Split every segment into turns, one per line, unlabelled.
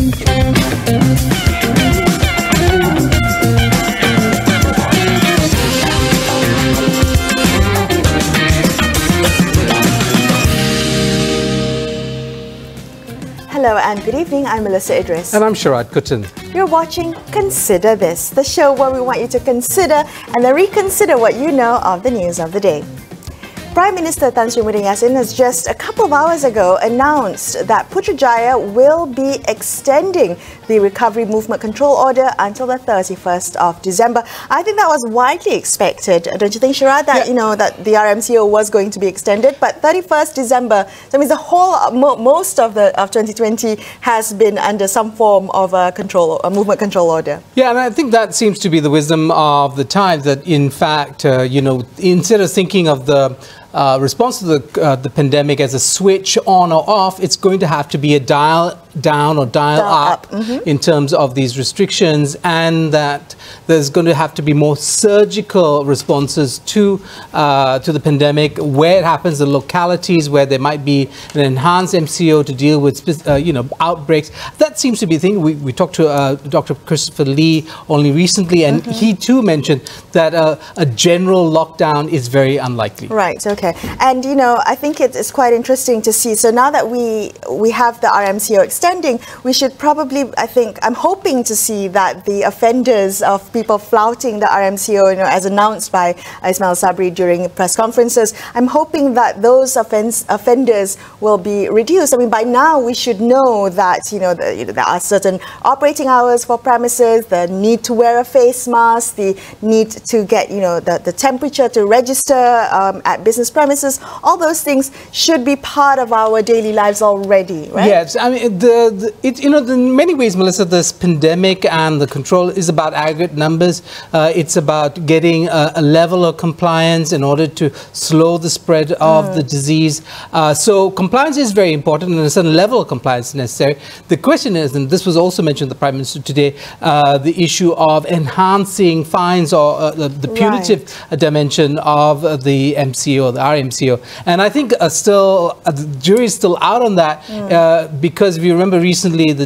Hello and good evening, I'm Melisa Idris.
And I'm Sharaad Kuttan.
You're watching Consider This, the show where we want you to consider and then reconsider what you know of the news of the day. Prime Minister Tan Sri Muhyiddin Yassin has just a couple of hours ago announced that Putrajaya will be extending the Recovery Movement Control Order until the 31st of December. I think that was widely expected, don't you think, Sharaad, that that the RMCO was going to be extended? But 31st December, that means the whole most of 2020 has been under some form of a movement control order. Yeah, and
I think that seems to be the wisdom of the times, that in fact, instead of thinking of the response to the pandemic as a switch on or off, it's going to have to be a dial down or dial up in terms of these restrictions, and that there's going to have to be more surgical responses to the pandemic where it happens, the localities where there might be an enhanced MCO to deal with outbreaks. That seems to be the thing. We talked to Dr. Christopher Lee only recently, and he too mentioned that a general lockdown is very unlikely.
Right. Okay. And I think it's quite interesting to see. So now that we have the RMCO extending, we should probably, I'm hoping to see that the offenders of people flouting the RMCO, as announced by Ismail Sabri during press conferences, I'm hoping that those offenders will be reduced. I mean, by now we should know that there are certain operating hours for premises, the need to wear a face mask, the need to get the temperature to register at business premises. All those things should be part of our daily lives already, right?
Yes, I mean, in many ways, Melissa, this pandemic and the control is about aggregate numbers. It's about getting a level of compliance in order to slow the spread of the disease. So compliance is very important, and a certain level of compliance is necessary. The question is, and this was also mentioned by the Prime Minister today, the issue of enhancing fines or the punitive dimension of the MCO, the RMCO. And I think the jury is still out on that because if you remember recently the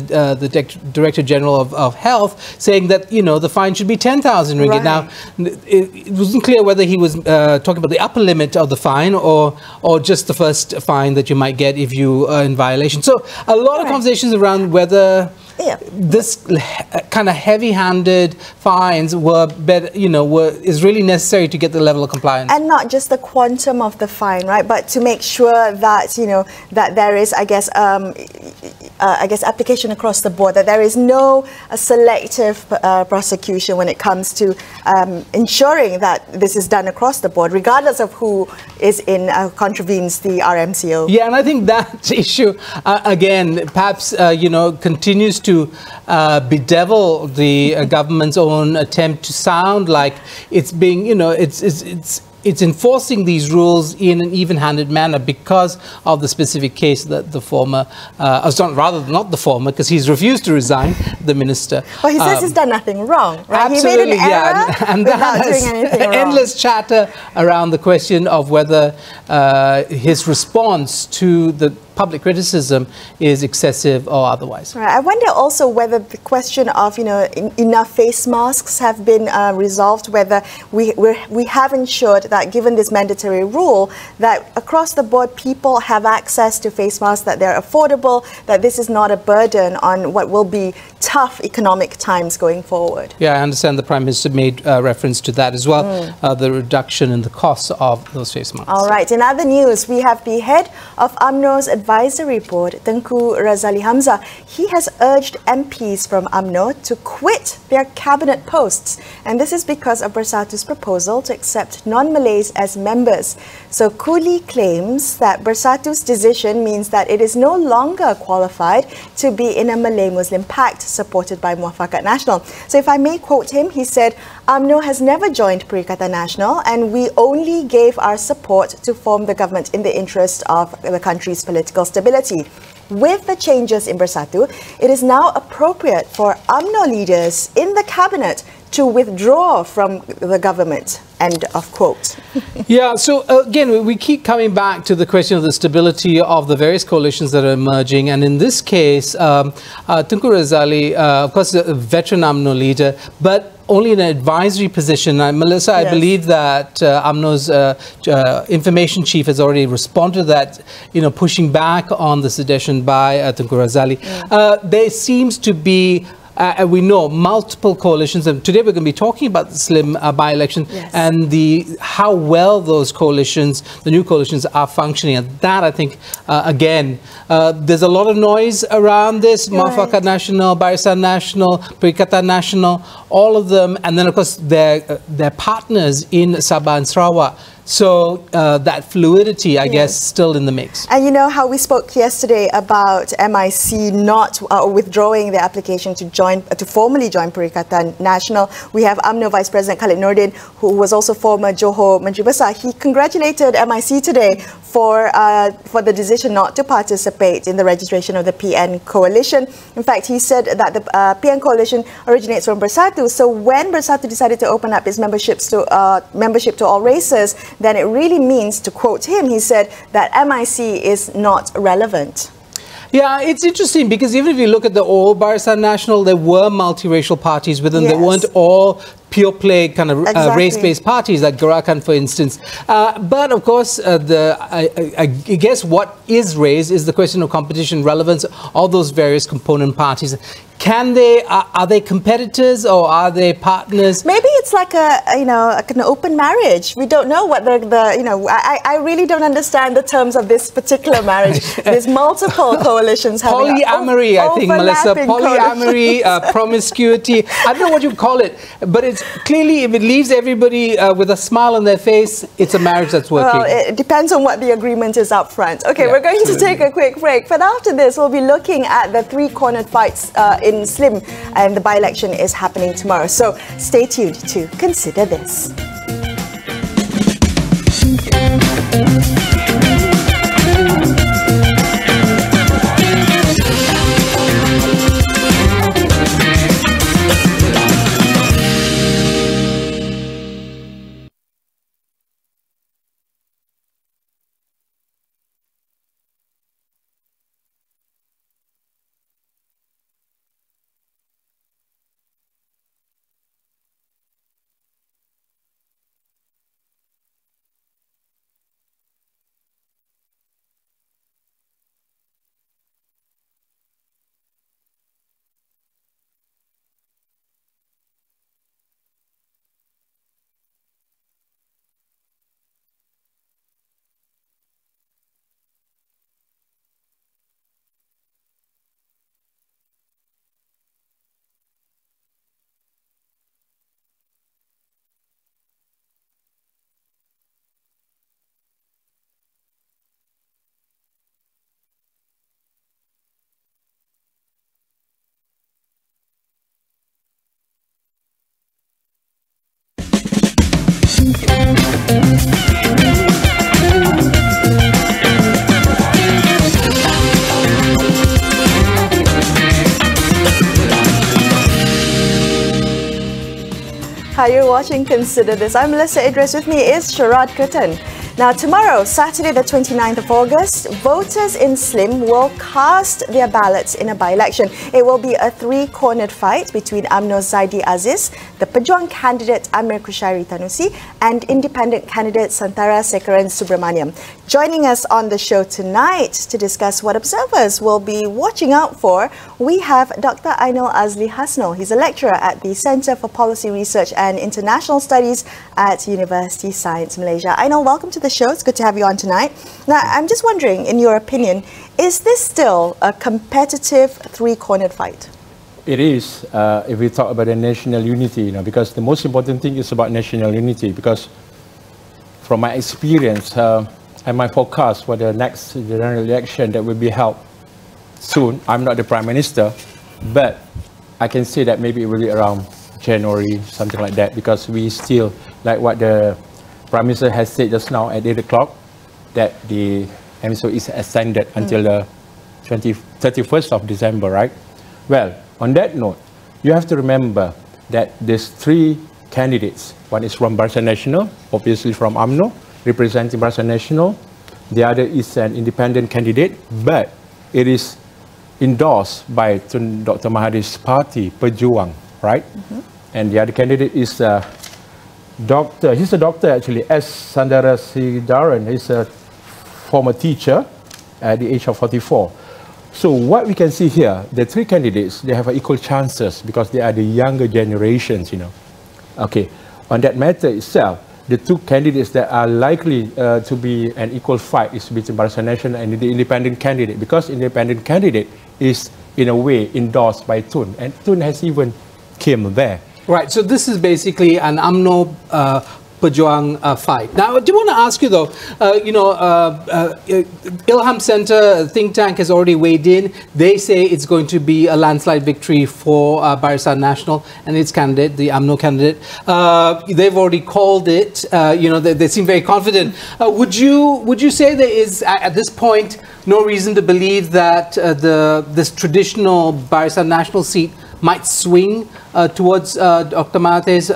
Director General of Health saying that the fine should be 10,000 ringgit. Right. Now it wasn't clear whether he was talking about the upper limit of the fine or just the first fine that you might get if you are in violation. So a lot of conversations around whether this kind of heavy-handed fines were better, is really necessary to get the level of compliance. And
not just the quantum of the fine, right? But to make sure that, that there is, I guess, application across the board, that there is no selective prosecution when it comes to ensuring that this is done across the board, regardless of who is contravenes the RMCO.
Yeah, and I think that issue, again, perhaps, continues to bedevil the government's own attempt to sound like it's being, it's enforcing these rules in an even-handed manner because of the specific case that the former, not the former, because he's refused to resign, the minister.
Well, he says he's done nothing wrong, right?
Absolutely,
he made an error
and
without doing anything wrong.
Endless chatter around the question of whether his response to the public criticism is excessive or otherwise.
Right. I wonder also whether the question of enough face masks have been resolved, whether we have ensured that given this mandatory rule that across the board people have access to face masks, that they're affordable, that this is not a burden on what will be tough economic times going forward.
Yeah, I understand the Prime Minister made reference to that as well, the reduction in the cost of those face masks.
All right, in other news, we have the head of UMNO's Advisory Board, Tengku Razali Hamzah. He has urged MPs from UMNO to quit their cabinet posts, and this is because of Bersatu's proposal to accept non-Malays as members. So KULI claims that Bersatu's decision means that it is no longer qualified to be in a Malay-Muslim pact supported by MUAFAKAT Nasional. So if I may quote him, he said, UMNO has never joined Perikatan Nasional, and we only gave our support to form the government in the interest of the country's political stability. With the changes in Bersatu, it is now appropriate for UMNO leaders in the cabinet to withdraw from the government End of quote.
Yeah, so again, we keep coming back to the question of the stability of the various coalitions that are emerging. And in this case, Tunku Razali, of course, a veteran UMNO leader, but only in an advisory position. Melissa, I believe that UMNO's information chief has already responded to that, pushing back on the sedition by Tunku Razali. There seems to be we know multiple coalitions, and today we're going to be talking about the Slim by-election and how well those coalitions, the new coalitions, are functioning. And that, I think, again, there's a lot of noise around this. MUAFAKAT Nasional, Barisan Nasional, Perikatan Nasional, all of them, and then of course their partners in Sabah and Sarawak. So that fluidity, I guess, still in the mix.
And you know how we spoke yesterday about MIC not withdrawing their application to formally join Perikatan Nasional. We have UMNO Vice President Khalid Nordin, who was also former Johor Menteri Besar. He congratulated MIC today for the decision not to participate in the registration of the PN coalition. In fact, he said that the PN coalition originates from Bersatu. So when Bersatu decided to open up its membership to all races, then it really means, to quote him, he said that MIC is not relevant.
Yeah, it's interesting because even if you look at the old Barisan Nasional, there were multiracial parties within. They weren't all pure play kind of race-based parties like Gerakan, for instance. But of course, I guess what is raised is the question of competition relevance of those various component parties. Are they competitors or are they partners? Maybe
it's like an open marriage. We don't know what I really don't understand the terms of this particular marriage. There's multiple coalitions having
polyamory, I think, Melissa. Polyamory, promiscuity. I don't know what you call it, but it's clearly, if it leaves everybody with a smile on their face, it's a marriage that's working.
Well, it depends on what the agreement is up front. Okay, we're going to take a quick break, but after this, we'll be looking at the three-cornered fights in Slim, and the by-election is happening tomorrow. So stay tuned to Consider This. Hi, you're watching Consider This. I'm Melisa Idris. With me is Sharaad Kuttan. Now, tomorrow, Saturday the 29th of August, voters in Slim will cast their ballots in a by-election. It will be a three-cornered fight between UMNO's Zaidi Aziz, the Pejuang candidate Amir Kushairi Tanusi, and independent candidate Santara Sekaran Subramaniam. Joining us on the show tonight to discuss what observers will be watching out for, we have Dr. Ainul Adzellie Hasnul. He's a lecturer at the Centre for Policy Research and International Studies at University Science Malaysia. Ainul, welcome to the show. It's good to have you on tonight. Now, I'm just wondering, in your opinion, is this still a competitive three-cornered fight?
It is, if we talk about the national unity, because the most important thing is about national unity, because from my experience and my forecast for the next general election that will be held soon, I'm not the Prime Minister, but I can say that maybe it will be around January, something like that, because we still, like what the Prime Minister has said just now at 8 o'clock, that the MSO is extended until the 31st of December, right? Well, on that note, you have to remember that these three candidates. One is from Barisan Nasional, obviously from UMNO, representing Barisan Nasional. The other is an independent candidate, but it is endorsed by Dr. Mahathir's party, Pejuang, right? And the other candidate is doctor. He's a doctor actually, S. Sandara Sidaran. He's a former teacher at the age of 44. So what we can see here, the three candidates, they have equal chances because they are the younger generations, you know. Okay, on that matter itself, the two candidates that are likely to be an equal fight is between Barisan Nasional and the independent candidate, because independent candidate is in a way endorsed by Tun, and Tun has even came there.
Right, so this is basically an UMNO Pejuang fight. Now, I do want to ask you though, Ilham Center think tank has already weighed in. They say it's going to be a landslide victory for Barisan Nasional and its candidate, the UMNO candidate. They've already called it. They seem very confident. Would you say there is at this point no reason to believe that this traditional Barisan Nasional seat might swing towards Dr. Mahathir's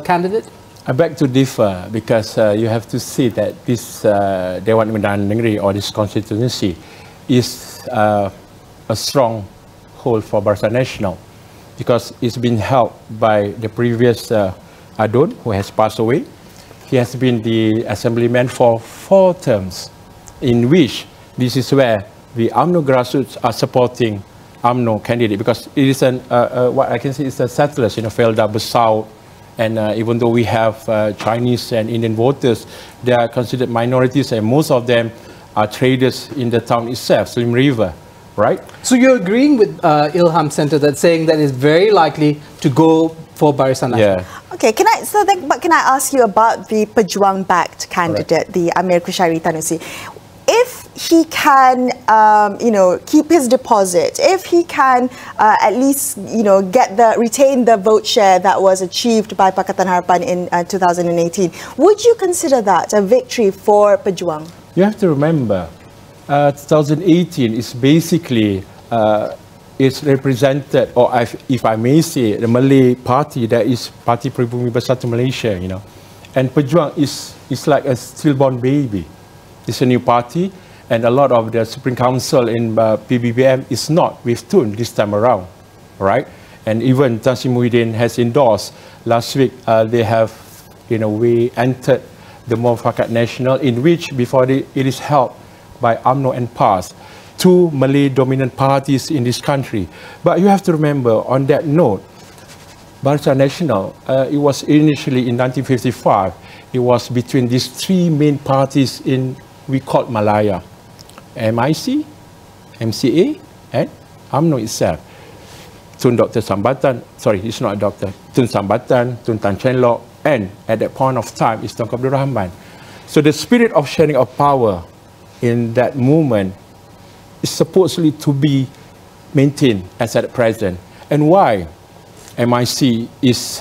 candidate?
I beg to differ, because you have to see that this Dewan Undangan Negeri, or this constituency, is a strong hold for Barisan Nasional, because it's been held by the previous Adun, who has passed away. He has been the assemblyman for 4 terms, in which this is where the UMNO grassroots are supporting UMNO candidate, because it is what I can say is a settlers, Felda, Besau. And even though we have Chinese and Indian voters, they are considered minorities, and most of them are traders in the town itself, Slim River, right?
So you're agreeing with Ilham Center that's saying that it's very likely to go for Barisan Nasional?
Yeah.
Okay, can I ask you about the Pejuang-backed candidate, right, the Amir Kushairi Tanusi? If he can, keep his deposit, if he can at least, retain the vote share that was achieved by Pakatan Harapan in 2018, would you consider that a victory for Pejuang?
You have to remember, 2018 is basically is represented, or if I may say, the Malay party, that is Parti Pribumi Bersatu Malaysia, and Pejuang is like a stillborn baby. It's a new party, and a lot of the Supreme Council in PBBM is not with Tun this time around, right? And even Tan Sri Muhyiddin has endorsed. Last week, they have, in a way, entered the MUAFAKAT National, in which before it is held by UMNO and PAS, 2 Malay dominant parties in this country. But you have to remember, on that note, Barisan Nasional, it was initially in 1955, it was between these 3 main parties we called Malaya: MIC, MCA, and UMNO itself. Tun Dr. Sambatan, sorry, it's not a doctor, Tun Sambatan, Tun Tan Chen Lok, and at that point of time, it's Tunku Abdul Rahman. So the spirit of sharing of power in that movement is supposedly to be maintained as at present. And why MIC is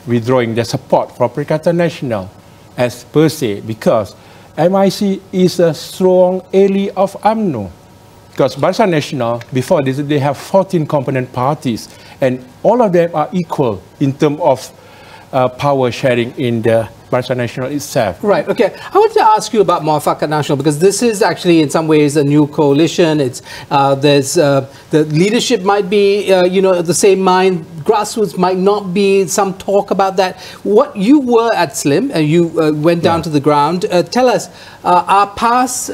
withdrawing their support for Perikatan Nasional as per se? Because MIC is a strong ally of UMNO. Because Barisan Nasional, before this, they have 14 component parties, and all of them are equal in terms of power sharing in the Barisan Nasional itself.
Right, okay. I want to ask you about MUAFAKAT Nasional, because this is actually in some ways a new coalition. It's the leadership might be the same mind, grassroots might not be, some talk about that. What you were at Slim, and you went down to the ground. Tell us, are PAS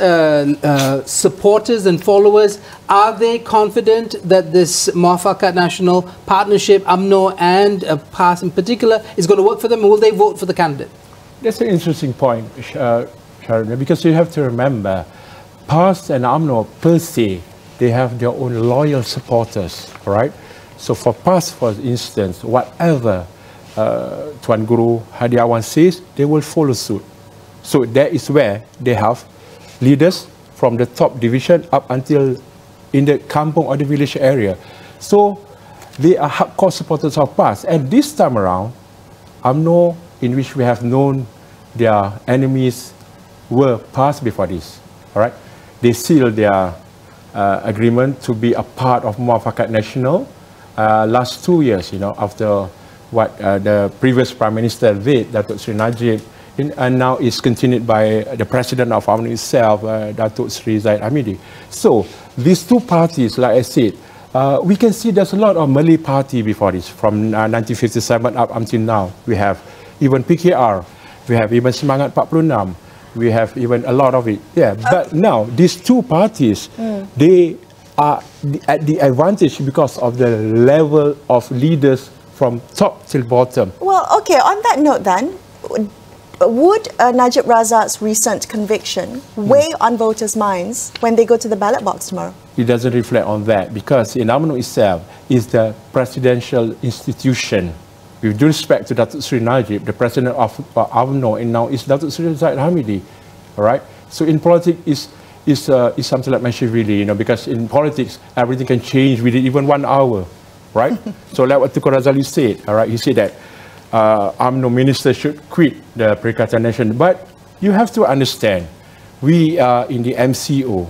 supporters and followers, are they confident that this MUAFAKAT Nasional partnership, UMNO and PAS in particular, is going to work for them, and will they vote for the candidate?
That's an interesting point, Sharon, because you have to remember, PAS and UMNO per se, they have their own loyal supporters, right? So for PAS, for instance, whatever Tuan Guru Hadiawan says, they will follow suit. So that is where they have leaders from the top division up until in the kampung or the village area. So they are hardcore supporters of PAS. And this time around, UMNO, in which we have known their enemies were PAS before this, all right? They sealed their agreement to be a part of MUAFAKAT Nasional last 2 years, after what the previous Prime Minister did, Datuk Sri Najib, and now is continued by the President of UMNO itself, Datuk Sri Zahid Hamidi. So these two parties, like I said, we can see there's a lot of Malay party before this, from 1957 up until now. We have even PKR, we have even Semangat 46, we have even a lot of it. Yeah, but now these two parties, they are at the advantage because of the level of leaders from top till bottom.
Well, okay, on that note then, would Najib Razak's recent conviction weigh on voters' minds when they go to the ballot box tomorrow?
It doesn't reflect on that, because in UMNO itself is the presidential institution. With due respect to Datuk Sri Najib, the president of UMNO, and now is Datuk Sri Zahid Hamidi. All right. So in politics is something like mentioned, really, you know, because in politics everything can change within even 1 hour, right? So like what Tuku Razali said, all right, he said that UMNO minister should quit the Perikatan Nation, but you have to understand, we are in the MCO.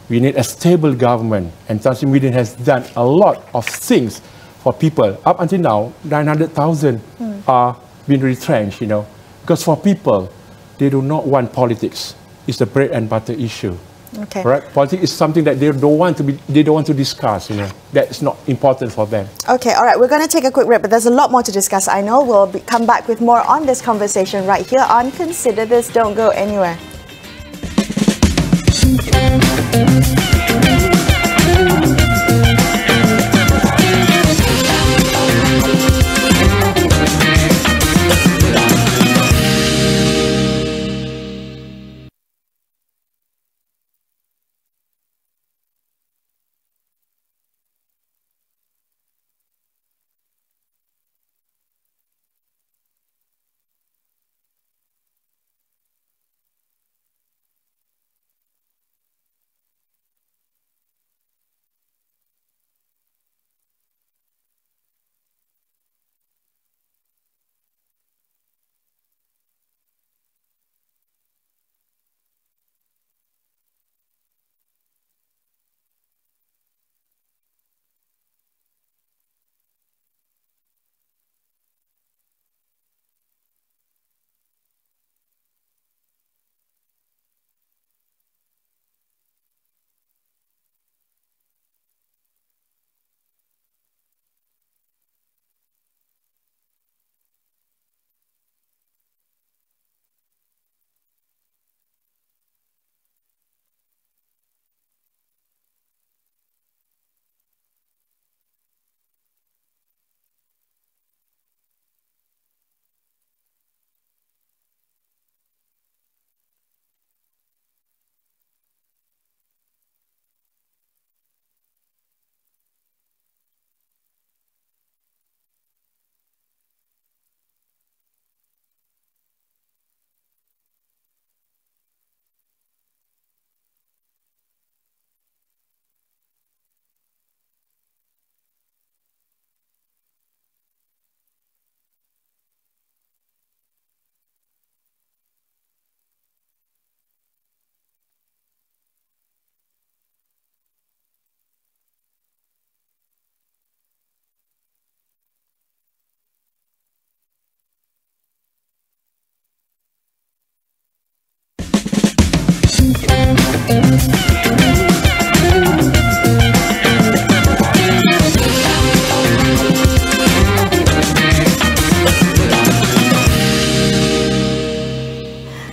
We need a stable government, and Tan Sri Muhyiddin has done a lot of things for people. Up until now, 900,000 are being retrenched, you know, because for people, they do not want politics. It's the bread and butter issue.
Okay.
Right? Politics is something that they don't want to discuss, you know. That's not important for them.
Okay, all right, we're going to take a quick break, but there's a lot more to discuss. I know we'll come back with more on this conversation right here on Consider This. Don't go anywhere.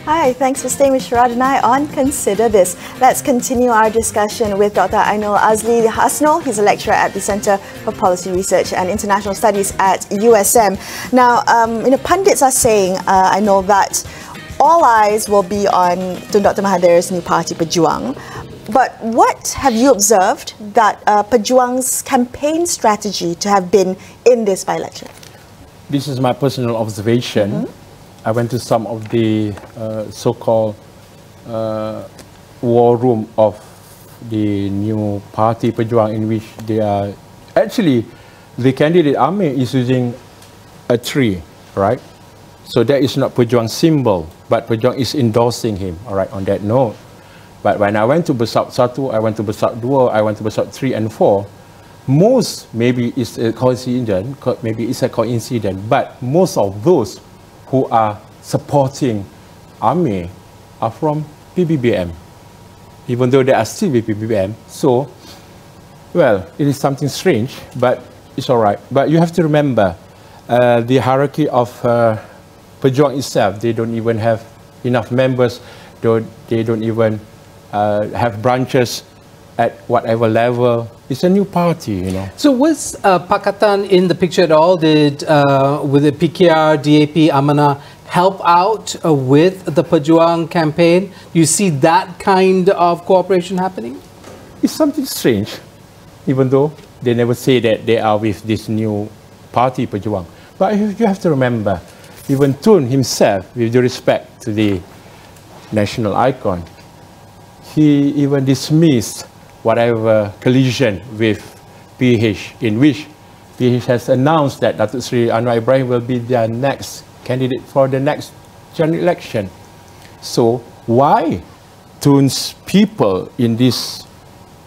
Hi, thanks for staying with Sharaad and I on Consider This. Let's continue our discussion with Dr. Ainul Adzellie Hasnul. He's a lecturer at the Centre for Policy Research and International Studies at USM. Now, pundits are saying, I know that all eyes will be on Dr. Mahathir's new party, Pejuang. But what have you observed that Pejuang's campaign strategy to have been in this by-election?
This is my personal observation. I went to some of the so-called war room of the new party Pejuang, in which they are actually, the candidate Amir is using a tree, right? So that is not Pejuang symbol, but Pejuang is endorsing him, all right, on that note. But when I went to Bersatu 1, I went to Bersatu 2, I went to Bersatu 3 and 4, most, maybe it's a coincidence, but most of those who are supporting army are from PBBM, even though they are still with PBBM. So, well, it is something strange, but it's all right. But you have to remember, the hierarchy of Pejuang itself, they don't even have enough members, they don't even have branches at whatever level. It's a new party, you know.
So was Pakatan in the picture at all? Did with the PKR, DAP, Amanah help out with the Pejuang campaign? Do you see that kind of cooperation happening?
It's something strange, even though they never say that they are with this new party, Pejuang. But you have to remember, even Tun himself, with due respect to the national icon, he even dismissed whatever collision with PH, in which PH has announced that Datuk Sri Anwar Ibrahim will be their next candidate for the next general election. So why Tun's people in this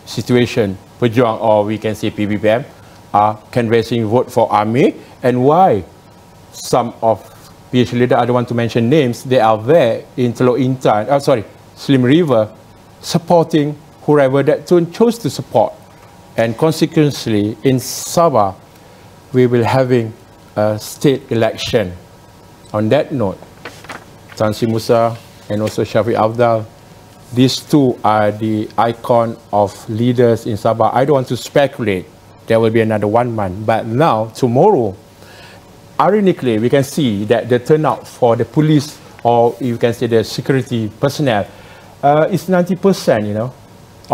situation, Pejuang, or we can say PBBM, are canvassing vote for AMI, and why some of PH leaders, I don't want to mention names, they are there in Teluk Intan, Slim River, supporting whoever that Tun chose to support. And consequently, in Sabah, we will having a state election. On that note, Tan Sri Musa and also Shafiq Afdal, these two are the icon of leaders in Sabah. I don't want to speculate. There will be another 1 month. But now, tomorrow, ironically, we can see that the turnout for the police, or you can say the security personnel, is 90%, you know.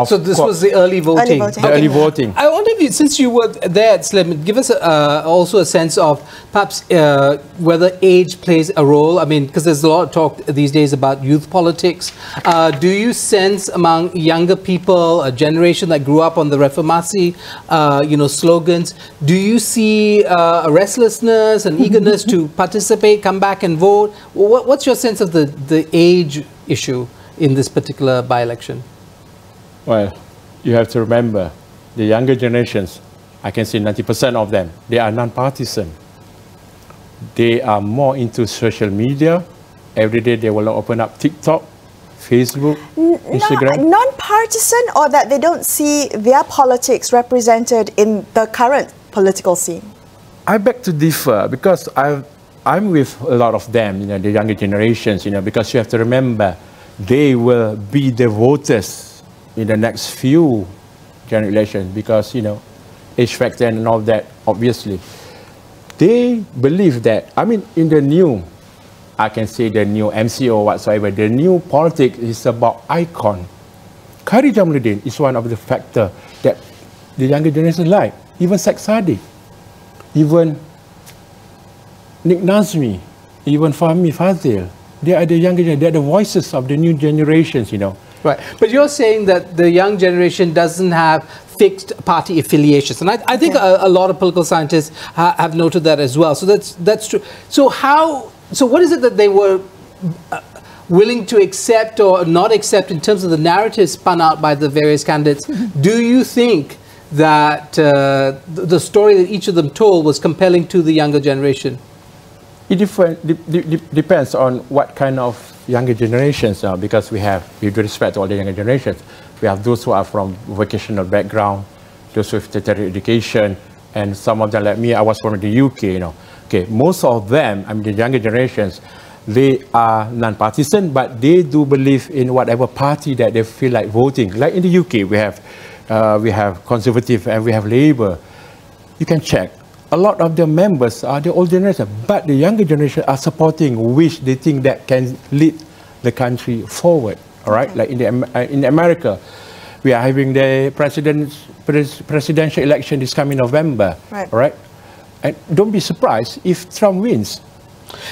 So this was the early voting.
Early voting.
I wonder if you, since you were there, Slim, give us also a sense of perhaps whether age plays a role. I mean, because there's a lot of talk these days about youth politics. Do you sense among younger people, a generation that grew up on the Reformasi, slogans, do you see a restlessness and eagerness to participate, come back and vote? What's your sense of the age issue in this particular by-election?
Well, you have to remember, the younger generations, I can say 90% of them, they are non-partisan. They are more into social media. Every day they will open up TikTok, Facebook, Instagram.
Non-partisan, or that they don't see their politics represented in the current political scene?
I beg to differ, because I'm with a lot of them, the younger generations, because you have to remember, they will be the voters in the next few general elections, because age factor and all that, obviously they believe that, I mean, in the new, I can say the new MCO whatsoever, the new politics is about icon. Khairi Jamaluddin is one of the factor that the younger generation like. Even Sheikh Sadiq, even Nick Nazmi, even Fahmi Fazil, they are the younger generation, they are the voices of the new generations,
Right, but you're saying that the young generation doesn't have fixed party affiliations, and I think a lot of political scientists have noted that as well. So that's true. So what is it that they were willing to accept or not accept in terms of the narrative spun out by the various candidates? Do you think that the story that each of them told was compelling to the younger generation?
It depends on what kind of younger generations, because we have, with respect to all the younger generations, we have those who are from vocational background, those with tertiary education, and some of them like me, I was from the UK, Okay, most of them, I mean the younger generations, they are non-partisan, but they do believe in whatever party that they feel like voting. Like in the UK, we have Conservative and we have Labour. You can check. A lot of the members are the old generation, but the younger generation are supporting which they think that can lead the country forward. All right, like in America, we are having the presidential election this coming November. Right. All right, and don't be surprised if Trump wins.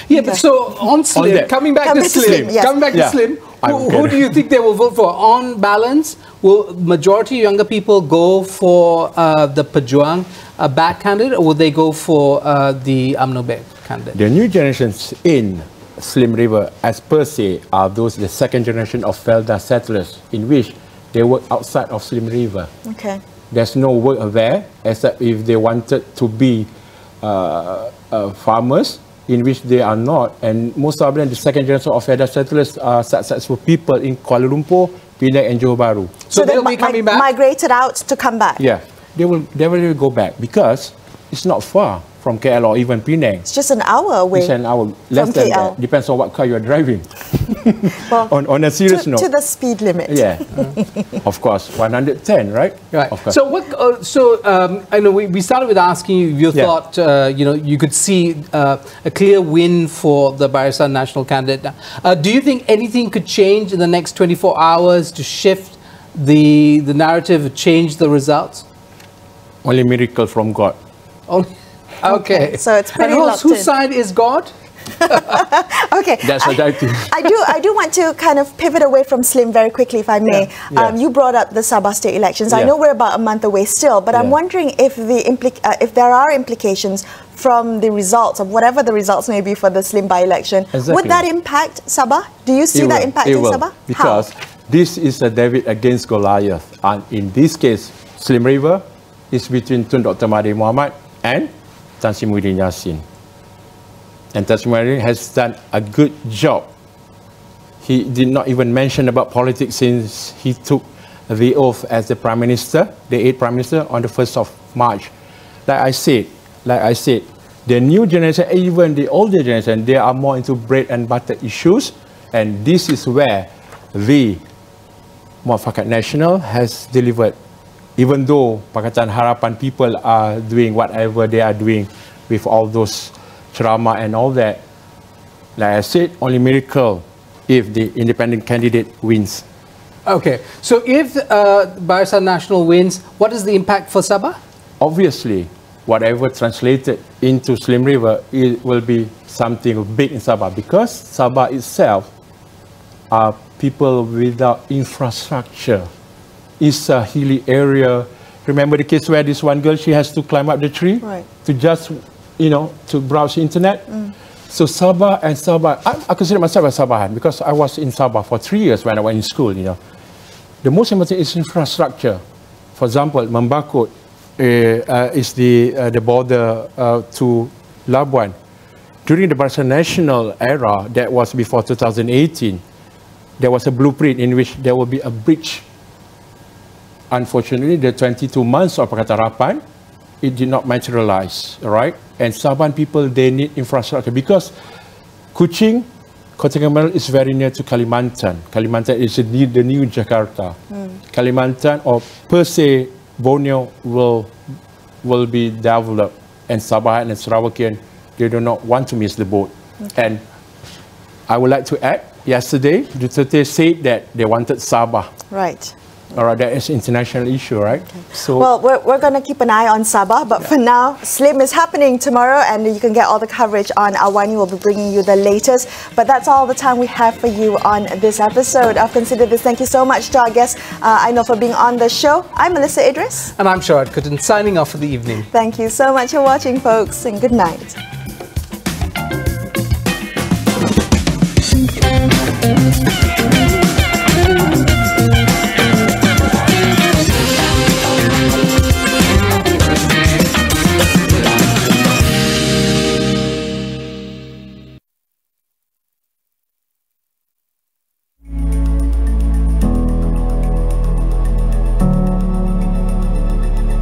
Yeah, but so on Slim, coming back to Slim, yes. Coming back to Slim, who do you think they will vote for? On balance, will majority younger people go for the Pejuang back candidate, or will they go for the UMNO candidate?
The new generations in Slim River, as per se, are those the second generation of Felda settlers, in which they work outside of Slim River.
Okay.
There's no work there, except if they wanted to be farmers, in which they are not. And most of them, the second generation of feather settlers are successful people in Kuala Lumpur, Penang and Johor Bahru.
So they'll be coming back?
Migrated out to come back?
Yeah, they will go back because it's not far from KL or even Penang.
It's just an hour away.
It's an hour, less than that. Depends on what car you're driving.
Well,
on a serious note.
To the speed limit.
Yeah, of course, 110, right?
Right.
Of course.
So I know we started with asking you your thought. You know, you could see a clear win for the Barisan Nasional candidate. Do you think anything could change in the next 24 hours to shift the narrative, change the results?
Only miracle from God.
Only. Okay.
So it's pretty locked
whose
in.
side is God?
Okay.
That's what I think.
I do want to kind of pivot away from Slim very quickly, if I may. You brought up the Sabah state elections. I know we're about a month away still, but I'm wondering if if there are implications from the results of whatever the results may be for the Slim by-election.
Exactly.
Would that impact Sabah? Do you see that impacting Sabah?
Because this is a David against Goliath, and in this case, Slim River is between Tun Dr. Mahathir Mohamad and Tan Sri Muhyiddin Yassin. And Tan Sri Muhyiddin has done a good job. He did not even mention about politics since he took the oath as the Prime Minister, the 8th Prime Minister, on the 1st of March. Like I said, the new generation, even the older generation, they are more into bread and butter issues. And this is where the MUAFAKAT Nasional has delivered. Even though Pakatan Harapan people are doing whatever they are doing with all those drama and all that, like I said, only miracle if the independent candidate wins.
Okay, so if Barisan Nasional wins, what is the impact for Sabah?
Obviously, whatever translated into Slim River, it will be something big in Sabah, because Sabah itself are people without infrastructure. It's a hilly area. Remember the case where this one girl, she has to climb up the tree to just, you know, to browse the internet. So Sabah and Sabah, I consider myself a Sabahan because I was in Sabah for 3 years when I went in school, you know. The most important is infrastructure. For example, Membakut is the border to Labuan. During the Barisan Nasional era, that was before 2018, there was a blueprint in which there will be a bridge. Unfortunately, the 22 months of Pakatan Harapan, it did not materialize, right? And Saban people, they need infrastructure because Kuching, Kota Kinabalu is very near to Kalimantan. Kalimantan is the new Jakarta. Kalimantan or per se, Borneo will be developed, and Sabah and Sarawakian, they do not want to miss the boat. And I would like to add, yesterday, Duterte said that they wanted Sabah.
Right.
All right, that is an international issue, right? So,
well, we're going to keep an eye on Sabah, but for now, Slim is happening tomorrow, and you can get all the coverage on AWANI. We'll be bringing you the latest. But that's all the time we have for you on this episode of Consider This. Thank you so much to our guest, Ainul, for being on the show. I'm Melisa Idris.
And I'm Sharaad Kuttan, signing off for the evening.
Thank you so much for watching, folks, and good night.